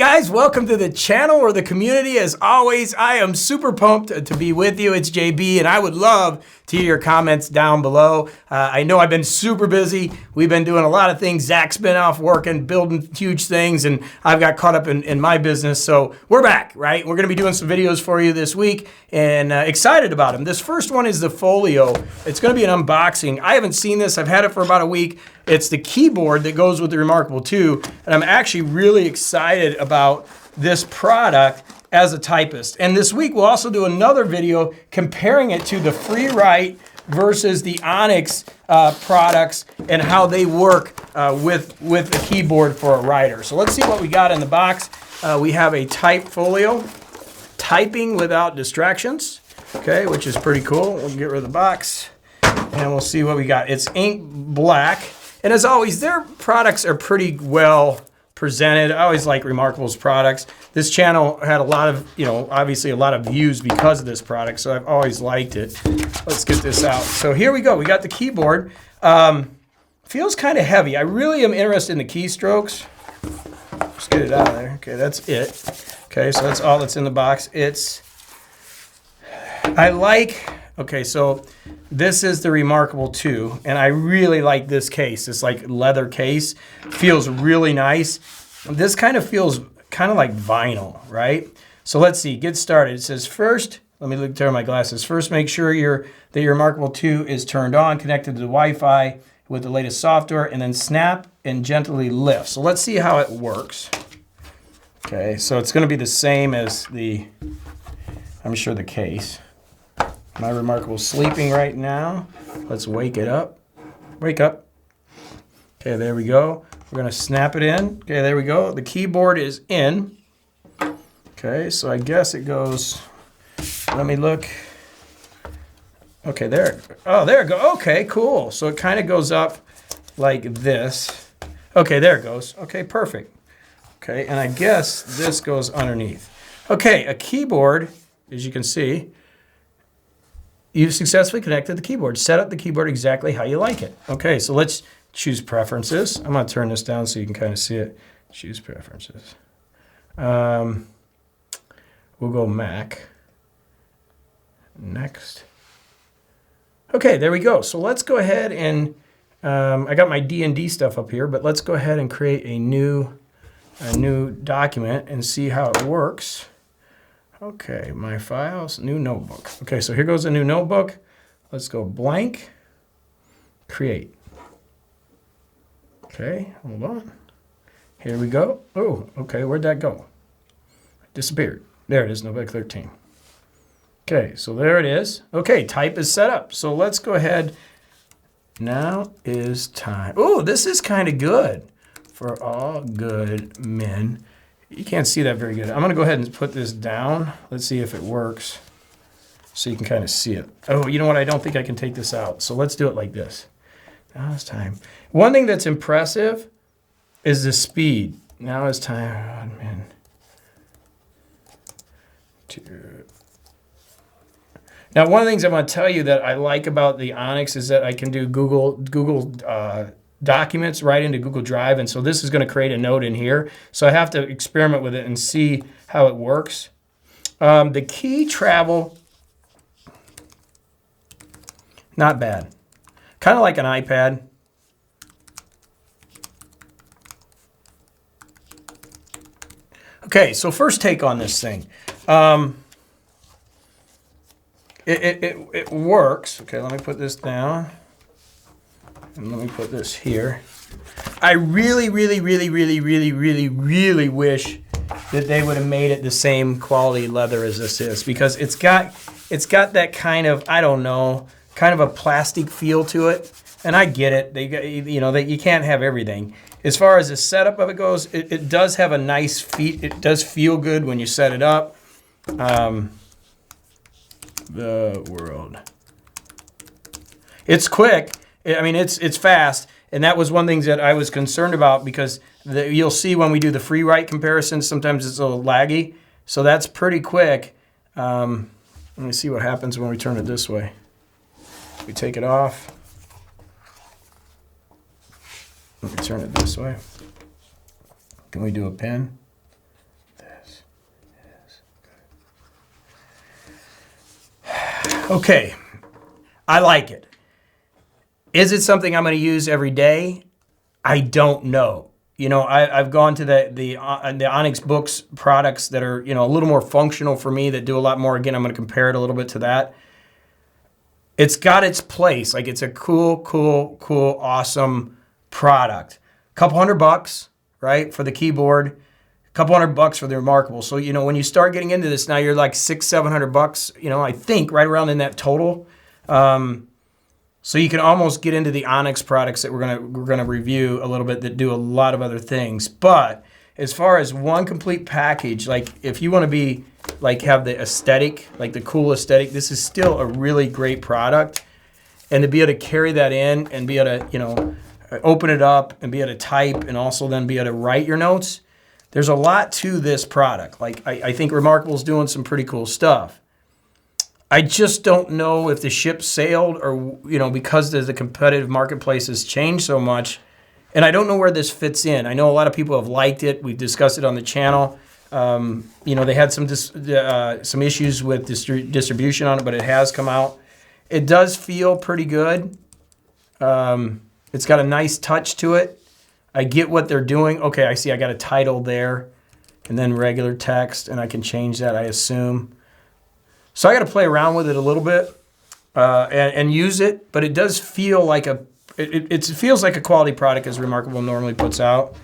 guys, welcome to the channel or the community. As always, I am super pumped to be with you. It's JB, and I would love to hear your comments down below. I know I've been super busy. We've been doing a lot of things. Zach's been off working, building huge things, and I've got caught up in my business. So we're back, right? We're going to be doing some videos for you this week, and excited about them. This first one is the folio. It's going to be an unboxing. I haven't seen this. I've had it for about a week. It's the keyboard that goes with the Remarkable 2, and I'm actually really excited about this product as a typist. And this week we'll also do another video comparing it to the FreeWrite versus the Onyx products and how they work with the keyboard for a writer. So let's see what we got in the box. We have a type folio, typing without distractions, okay, which is pretty cool. We'll get rid of the box and we'll see what we got. It's ink black. And as always, their products are pretty well presented. I always like Remarkable's products. This channel had a lot of, obviously a lot of views because of this product, so I've always liked it. Let's get this out. So here we go. We got the keyboard. Feels kind of heavy. I really am interested in the keystrokes. Let's get it out of there. Okay, that's it. Okay, so that's all that's in the box. Okay, so this is the Remarkable 2, and I really like this case. This like leather case feels really nice. This kind of feels kind of like vinyl, right? So let's see, get started. It says first, let me turn my glasses. First, make sure that your Remarkable 2 is turned on, connected to the Wi-Fi with the latest software, and then snap and gently lift. So let's see how it works. Okay, so it's gonna be the same as the, I'm sure, the case. My Remarkable sleeping right now. Let's wake it up. Wake up. Okay, there we go. We're gonna snap it in. Okay, there we go. The keyboard is in. Okay, so I guess it goes, let me look. Okay, there. Oh, there it goes. Okay, cool. So it kind of goes up like this. Okay, there it goes. Okay, perfect. Okay, and I guess this goes underneath. Okay, a keyboard, as you can see, you've successfully connected the keyboard. Set up the keyboard exactly how you like it. Okay, so let's choose preferences. I'm gonna turn this down so you can kind of see it. Choose preferences. We'll go Mac. Next. Okay, there we go. So let's go ahead and, I got my D&D stuff up here, but let's go ahead and create a new document and see how it works. Okay, my files, new notebook. Okay, so here goes a new notebook. Let's go blank, create. Okay, hold on. Here we go. Oh, okay, where'd that go? Disappeared. There it is, November 13. Okay, so there it is. Okay, type is set up. So let's go ahead. Now is time. Oh, this is kind of good for all good men. You can't see that very good. I'm gonna go ahead and put this down. Let's see if it works so you can kind of see it. Oh, you know what? I don't think I can take this out. So let's do it like this. Now it's time. One thing that's impressive is the speed. Now it's time. Oh, man. Now, one of the things I want to tell you that I like about the Onyx is that I can do Google documents right into Google Drive, and so this is going to create a note in here. So I have to experiment with it and see how it works. The key travel, not bad. Kind of like an iPad. Okay, so first take on this thing. It works. Okay, let me put this down. And let me put this here. I really wish that they would have made it the same quality leather as this is, because it's got that kind of, I don't know, kind of a plastic feel to it. And I get it. You can't have everything. As far as the setup of it goes, it does have a nice feet. It does feel good when you set it up. The world. It's quick. I mean, it's fast, and that was one thing that I was concerned about, because you'll see when we do the FreeWrite comparison, sometimes it's a little laggy. So that's pretty quick. Let me see what happens when we turn it this way. We take it off. Let me turn it this way. Can we do a pen? Okay, I like it. Is it something I'm going to use every day? I don't know. You know, I've gone to the Onyx Books products that are, you know, a little more functional for me, that do a lot more. Again, I'm going to compare it a little bit to that. It's got its place. Like, it's a cool, awesome product. A couple $100, right, for the keyboard. A couple $100 for the Remarkable. So, you know, when you start getting into this now, you're like $600-700, you know, I think right around in that total. So you can almost get into the Onyx products that we're gonna review a little bit, that do a lot of other things. But as far as one complete package, like if you want to be like have the aesthetic, like the cool aesthetic, this is still a really great product. And to be able to carry that in and be able to, you know, open it up and be able to type and also then be able to write your notes, there's a lot to this product. Like I think Remarkable's doing some pretty cool stuff. I just don't know if the ship sailed, or, you know, because the competitive marketplace has changed so much, and I don't know where this fits in. I know a lot of people have liked it. We've discussed it on the channel. You know, they had some issues with distribution on it, but it has come out. It does feel pretty good. It's got a nice touch to it. I get what they're doing. Okay, I see I got a title there, and then regular text, and I can change that, I assume. So I got to play around with it a little bit and use it, but it does feel like it feels like a quality product, as Remarkable normally puts out.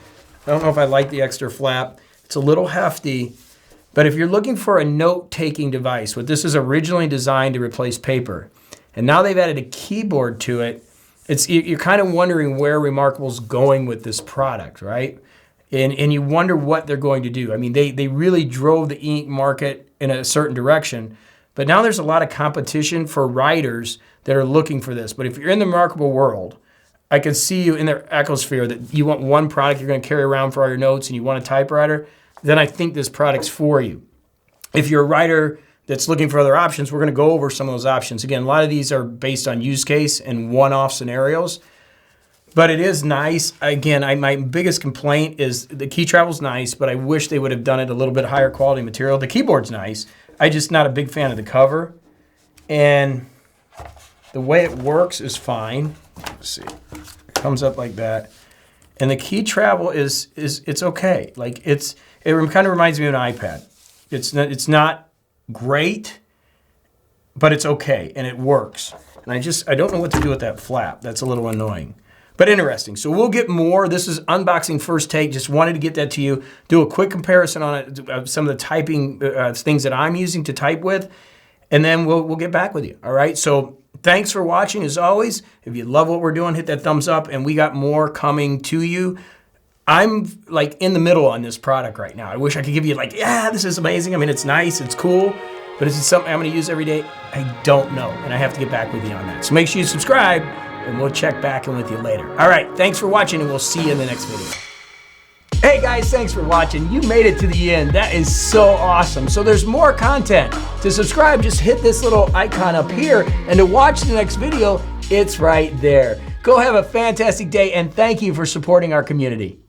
I don't know if I like the extra flap. It's a little hefty, but if you're looking for a note-taking device, what this is originally designed to replace paper, and now they've added a keyboard to it, you're kind of wondering where Remarkable's going with this product, right? And you wonder what they're going to do. I mean, they really drove the e-ink market in a certain direction. But now there's a lot of competition for writers that are looking for this. But if you're in the Remarkable world, I can see you in their ecosphere that you want one product you're going to carry around for all your notes and you want a typewriter, then I think this product's for you. If you're a writer that's looking for other options, we're going to go over some of those options. Again, a lot of these are based on use case and one-off scenarios. But it is nice. Again, my biggest complaint is the key travel's nice, but I wish they would have done it a little bit higher quality material. The keyboard's nice. I'm just not a big fan of the cover. And the way it works is fine. Let's see. It comes up like that. And the key travel is it's okay. Like it kind of reminds me of an iPad. It's not great, but it's okay and it works. And I don't know what to do with that flap. That's a little annoying. But interesting. So we'll get more. This is unboxing first take. Just wanted to get that to you. Do a quick comparison on it, some of the typing things that I'm using to type with, and then we'll get back with you. All right. So thanks for watching. As always, if you love what we're doing, hit that thumbs up, and we got more coming to you. I'm like in the middle on this product right now. I wish I could give you like, yeah, this is amazing. I mean, it's nice, it's cool, but is it something I'm going to use every day? I don't know, and I have to get back with you on that. So make sure you subscribe, and we'll check back in with you later. All right, thanks for watching, and we'll see you in the next video. Hey guys, thanks for watching. You made it to the end. That is so awesome. So there's more content. To subscribe, just hit this little icon up here, and to watch the next video, it's right there. Go have a fantastic day, and thank you for supporting our community.